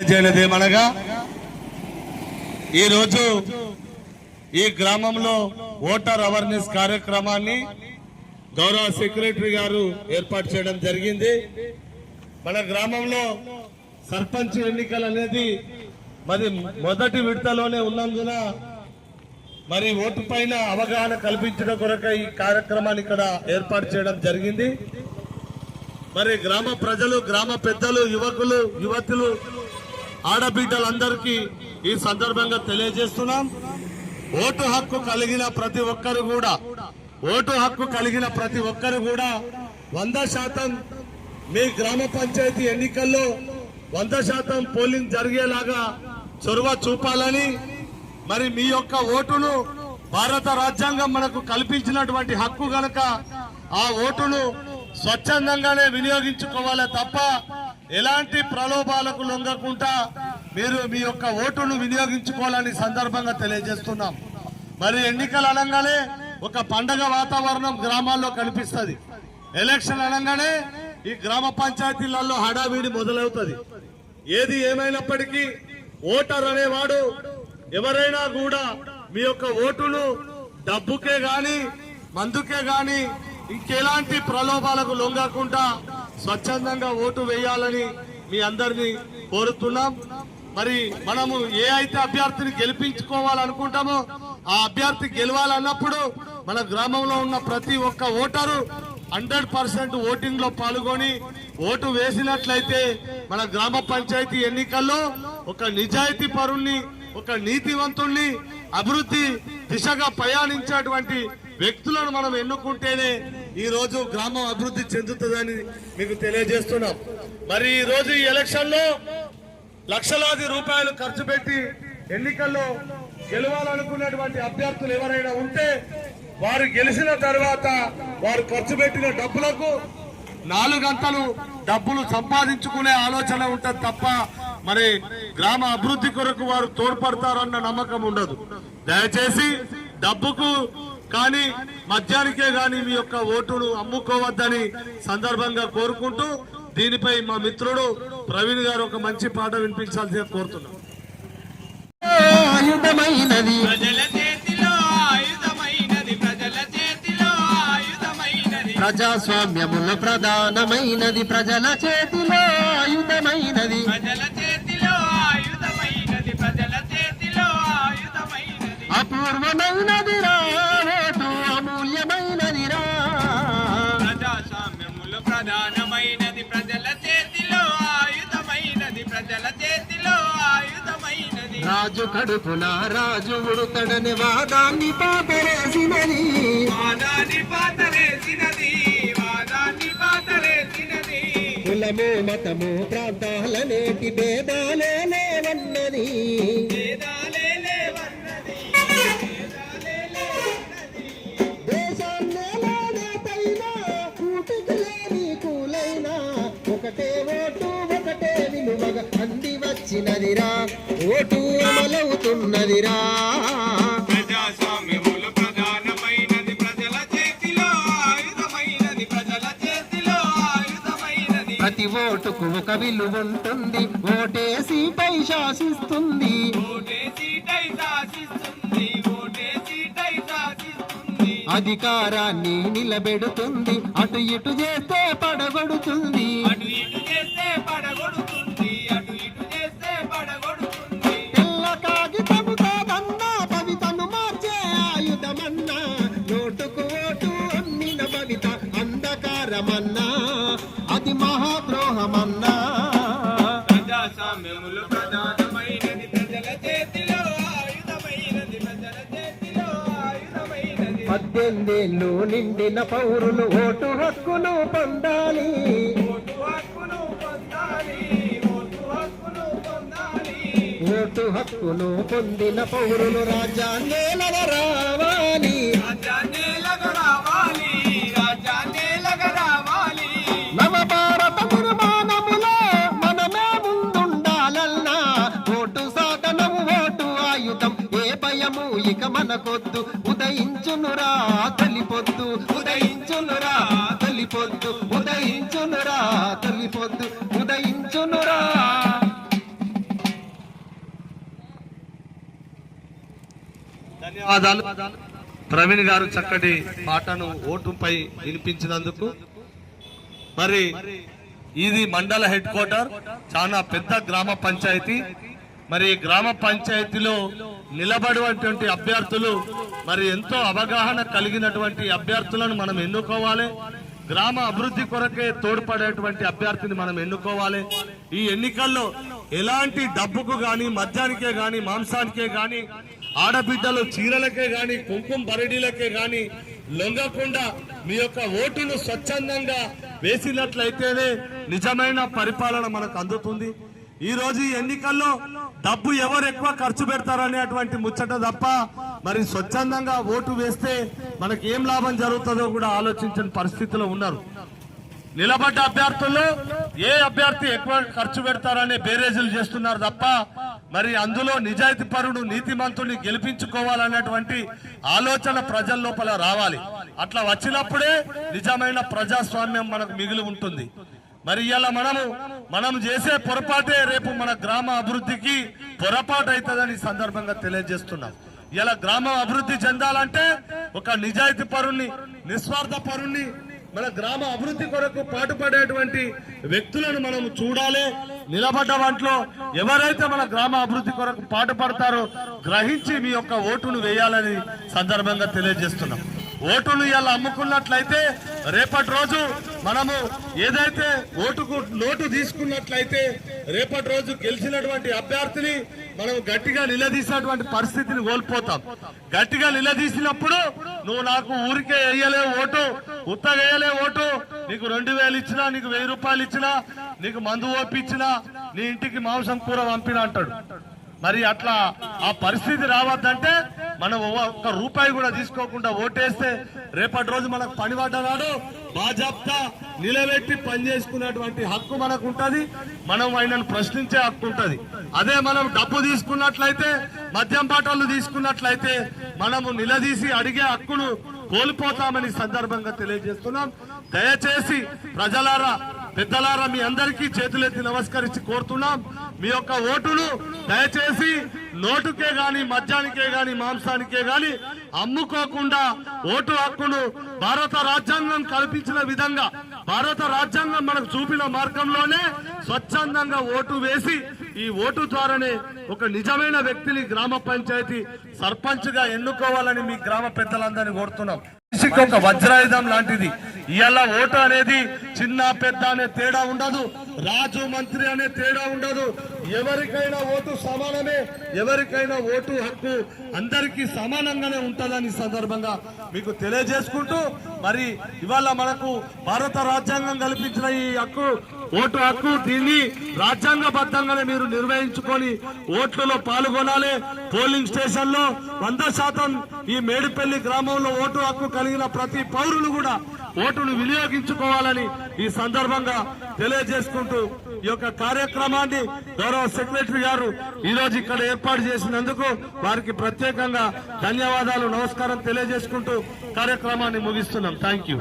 చేయలేదేమనగా ఈరోజు ఈ గ్రామంలో ఓటర్ అవేర్నెస్ కార్యక్రమాన్ని గౌరవ సెక్రటరీ గారు ఏర్పాటు చేయడం జరిగింది. మన గ్రామంలో సర్పంచ్ ఎన్నికలు అనేది మరి మొదటి విడతలోనే ఉన్నందున మరి ఓటు పైన అవగాహన కల్పించడం కొరకు ఈ కార్యక్రమాన్ని ఇక్కడ ఏర్పాటు చేయడం జరిగింది. మరి గ్రామ ప్రజలు, గ్రామ పెద్దలు, యువకులు, యువతులు, ఆడబిడ్డలందరికీ ఈ సందర్భంగా తెలియజేస్తున్నాం. ఓటు హక్కు కలిగిన ప్రతి ఒక్కరు కూడా 100% మీ గ్రామ పంచాయతీ ఎన్నికల్లో 100% పోలింగ్ జరిగేలాగా చొరవ చూపాలని, మరి మీ యొక్క ఓటును భారత రాజ్యాంగం మనకు కల్పించినటువంటి హక్కు గనక ఆ ఓటును స్వచ్ఛందంగానే వినియోగించుకోవాలే తప్ప ఎలాంటి ప్రలోభాలకు లొంగకుండా మీరు మీ యొక్క ఓటును వినియోగించుకోవాలని సందర్భంగా తెలియజేస్తున్నాం. మరి ఎన్నికలు అనగానే ఒక పండగ వాతావరణం గ్రామాల్లో కనిపిస్తుంది. ఎలక్షన్ అనగానే ఈ గ్రామ పంచాయతీలలో హడావిడి మొదలవుతుంది. ఏది ఏమైనప్పటికీ ఓటర్ అనేవాడు ఎవరైనా కూడా మీ యొక్క ఓటును డబ్బుకే గాని, మందుకే గాని, ఇంకెలాంటి ప్రలోభాలకు లొంగకుండా స్వచ్ఛందంగా ఓటు వేయాలని మీ అందరినీ కోరుతున్నాం. మరి మనము ఏ అయితే అభ్యర్థిని గెలిపించుకోవాలనుకుంటామో ఆ అభ్యర్థి గెలవాలన్నప్పుడు మన గ్రామంలో ఉన్న ప్రతి ఒక్క ఓటరు 100% ఓటింగ్ లో పాల్గొని ఓటు వేసినట్లయితే మన గ్రామ పంచాయతీ ఎన్నికల్లో ఒక నిజాయితీ పరుణ్ణి, ఒక నీతివంతుణ్ణి, అభివృద్ధి దిశగా ప్రయాణించేటువంటి వ్యక్తులను మనం ఎన్నుకుంటేనే ఈ రోజు గ్రామం అభివృద్ధి చెందుతుందని మీకు తెలియజేస్తున్నాం. మరి ఈ రోజు ఈ ఎలక్షన్ లో లక్షలాది రూపాయలు ఖర్చు పెట్టి ఎన్నికల్లో గెలవాలనుకున్నటువంటి అభ్యర్థులు ఎవరైనా ఉంటే వారు గెలిచిన తర్వాత వారు ఖర్చు పెట్టిన డబ్బులకు 4 గంటలు డబ్బులు సంపాదించుకునే ఆలోచన ఉంటుంది తప్ప మరి గ్రామ అభివృద్ధి కొరకు వారు తోడ్పడతారన్న నమ్మకం ఉండదు. దయచేసి డబ్బుకు కానీ మద్యానికే గాని మీ యొక్క ఓటును అమ్ముకోవద్దని సందర్భంగా కోరుకుంటూ దీనిపై మా మిత్రుడు ప్రవీణ్ గారు ఒక మంచి పాట వినిపించాల్సి కోరుతున్నాం. ప్రజాస్వామ్యముల ప్రధానమైనది ప్రజల చేతిలో ఆయుధమైనది, అపూర్వమైనది రా ఓటు, అమూల్యమైనది రా. ప్రజాస్వామ్యములు ప్రధానమైనది ప్రజల చేతిలో ఆయుధమైనది, ప్రజల చేతిలో ఆయుధమైనది. రాజు కడుపున రాజు ఉడుతడని వాదాన్ని పాతరేసినది, వాదాన్ని పాతరేసినది, వాదాన్ని పాతరేసినది. కులము మతము ప్రాంతాలనేటి భేదాలే లేవన్నది, భేదాలే లేవన్నది, భేదాలే లేవన్నది. దేశాన్నే పైన కూటికి లేని కూలైనా ఒకటే ఓటు ఒకటే విలువగా అంది వచ్చినదిరా, ఓటు అమలవుతున్నదిరా. ప్రజాస్వామ్యములు ప్రధానమైనది ప్రజల చేతిలో ఆయుధమైనది, ప్రజల చేతిలో ఆయుధమైనది. ప్రతి ఓటుకు ఒక విలువ ఉంటుంది, ఓటేసి పై శాసిస్తుంది, ఓటేసీటై శాసిస్తుంది, ఓటేసీటై శాసిస్తుంది. అధికారాన్ని నిలబెడుతుంది, అటు ఇటు చేస్తే పడగొడుతుంది, అటు ఇటు చేస్తే పడగొడుతుంది, అటు ఇటు చేస్తే పడగొడుతుంది. తెల్ల కాగితము కాదన్నా కవితను మార్చే ఆయుధమన్నా, నోటుకు ఓటు అమ్మిన కవిత అంధకారమన్నా అది మహాద్రోహమన్నా. ప్రజాస్వామ్యములు ప్రధానమైనది ప్రజల చేతిలో ఆయుధమైనది, ప్రజల చేతిలో ఆయుధమైనది. 18 ఏళ్ళు నిండిన పౌరులు ఓటు హక్కును పొందాలి, ఓటు హక్కును పొందాలి, ఓటు హక్కును పొందాలి. ఓటు హక్కును పొందిన పౌరులు రాజ్యాంగేలవ రావాలి, రాజ్యాన్నేలగ రావాలి, రాజ్యాన్నేలగ రావాలి. నవభారత నిర్మాణములో మనమే ముందుండాలన్నా, ఓటు సాధనము ఓటు ఆయుధం, ఏ భయము ఇక మనకొద్దు. ఉదయించునురా తొలిపొద్దు, ఉదయించునురా తొలిపొద్దు, ఉదయించునురా తొలిపొద్దు, ఉదయించునురా. ధన్యవాదాలు ప్రవీణ్ గారు చక్కటి పాటను ఓటుపై వినిపించినందుకు. మరి ఇది మండల హెడ్ క్వార్టర్, చాలా పెద్ద గ్రామ పంచాయతీ. మరి గ్రామ పంచాయతీలో నిలబడినటువంటి అభ్యర్థులు మరి ఎంతో అవగాహన కలిగినటువంటి అభ్యర్థులను మనం ఎన్నుకోవాలి. గ్రామ అభివృద్ధి కొరకే తోడ్పడేటువంటి అభ్యర్థిని మనం ఎన్నుకోవాలి. ఈ ఎన్నికల్లో ఎలాంటి డబ్బుకు గాని, మద్యానికే గాని, మాంసానికే గాని, ఆడబిడ్డలు చీరలకే గాని, కుంకుమ బరడీలకే గాని లొంగకుండా మీ యొక్క ఓటును స్వచ్ఛందంగా వేసినట్లయితేనే నిజమైన పరిపాలన మనకు అందుతుంది. ఈ రోజు ఈ ఎన్నికల్లో డబ్బు ఎవరు ఎక్కువ ఖర్చు పెడతారనేటువంటి ముచ్చట తప్ప మరి స్వచ్ఛందంగా ఓటు వేస్తే మనకి ఏం లాభం జరుగుతుందో కూడా ఆలోచించని పరిస్థితిలో ఉన్నారు. నిలబడ్డ అభ్యర్థుల్లో ఏ అభ్యర్థి ఎక్కువ ఖర్చు పెడతారనే బేరేజీలు చేస్తున్నారు తప్ప మరి అందులో నిజాయితీ పరుడు, నీతిమంతుని గెలిపించుకోవాలనేటువంటి ఆలోచన ప్రజల లోపల రావాలి. అట్లా వచ్చినప్పుడే నిజమైన ప్రజాస్వామ్యం మనకు మిగిలి ఉంటుంది. మరి ఇలా మనం చేసే పొరపాటే రేపు మన గ్రామ అభివృద్ధికి పొరపాటు అవుతుందని సందర్భంగా తెలియజేస్తున్నాం. ఇలా గ్రామం అభివృద్ధి చెందాలంటే ఒక నిజాయితీ పరుణ్ణి, నిస్వార్థ పరుణ్ణి, మన గ్రామ అభివృద్ధి కొరకు పాటుపడేటువంటి వ్యక్తులను మనం చూడాలి. నిలబడ్డ వాటిలో ఎవరైతే మన గ్రామ అభివృద్ధి కొరకు పాటుపడతారో గ్రహించి మీ యొక్క ఓటును వేయాలని సందర్భంగా తెలియజేస్తున్నాం. ఓటును ఇలా అమ్ముకున్నట్లయితే రేపటి రోజు మనము ఏదైతే ఓటుకు నోటు తీసుకున్నట్లయితే రేపటి రోజు గెలిచినటువంటి అభ్యర్థిని మనం గట్టిగా నిలదీసినటువంటి పరిస్థితిని కోల్పోతాం. గట్టిగా నిలదీసినప్పుడు నువ్వు నాకు ఊరికే వేయలేవు ఓటు, ఉత్తగా వేయలేవు ఓటు, నీకు 2000 ఇచ్చినా, నీకు 1000 రూపాయలు ఇచ్చినా, నీకు మందు ఓపించినా, నీ ఇంటికి మాంసం కూర పంపినా అంటాడు. మరి అట్లా ఆ పరిస్థితి రావద్దంటే మనం ఒక్క రూపాయి కూడా తీసుకోకుండా ఓటేస్తే రేపటి రోజు మనకు పని పడ్డనాడు బాజాప్తా నిలబెట్టి పనిచేసుకున్నటువంటి హక్కు మనకు ఉంటది. మనం ఆయనను ప్రశ్నించే హక్కు ఉంటది. అదే మనం డబ్బు తీసుకున్నట్లయితే, మద్యం బాటలు తీసుకున్నట్లయితే మనము నిలదీసి అడిగే హక్కును కోల్పోతామని సందర్భంగా తెలియజేస్తున్నాం. దయచేసి ప్రజలారా, పెద్దలారా, మీ అందరికీ చేతులెత్తి నమస్కరించి కోరుతున్నాం. మీ యొక్క ఓటును దయచేసి నోటుకే గాని, మద్యానికే గాని, మాంసానికే గాని అమ్ముకోకుండా ఓటు హక్కును భారత రాజ్యాంగం కల్పించిన విధంగా, భారత రాజ్యాంగం మనకు చూపిన మార్గంలోనే స్వచ్ఛందంగా ఓటు వేసి ఈ ఓటు ద్వారానే ఒక నిజమైన వ్యక్తిని గ్రామ పంచాయతీ సర్పంచ్ గా ఎన్నుకోవాలని మీ గ్రామ పెద్దలందరినీ కోరుతున్నాం. ఒక వజ్రాయుధం లాంటిది. ఇవాళ ఓటు అనేది చిన్న పెద్ద అనే తేడా ఉండదు, రాజు మంత్రి అనే తేడా ఉండదు. ఎవరికైనా ఓటు సమానమే, ఎవరికైనా ఓటు హక్కు అందరికీ సమానంగానే ఉంటుందని సందర్భంగా మీకు తెలియజేసుకుంటూ, మరి ఇవాళ మనకు భారత రాజ్యాంగం కల్పించిన ఈ హక్కు, ఓటు హక్కు, దీన్ని రాజ్యాంగబద్ధంగానే మీరు నిర్వహించుకొని ఓట్లలో పాల్గొనాలి. పోలింగ్ స్టేషన్ లో 100% ఈ మేడిపల్లి గ్రామంలో ఓటు హక్కు కలిగిన ప్రతి పౌరులు కూడా ఓటును వినియోగించుకోవాలని ఈ సందర్భంగా తెలియజేసుకుంటూ ఈ యొక్క కార్యక్రమాన్ని గౌరవ సెక్రటరీ గారు ఈ రోజు ఇక్కడ ఏర్పాటు చేసినందుకు వారికి ప్రత్యేకంగా ధన్యవాదాలు, నమస్కారం తెలియజేసుకుంటూ కార్యక్రమాన్ని ముగిస్తున్నాం. Thank you.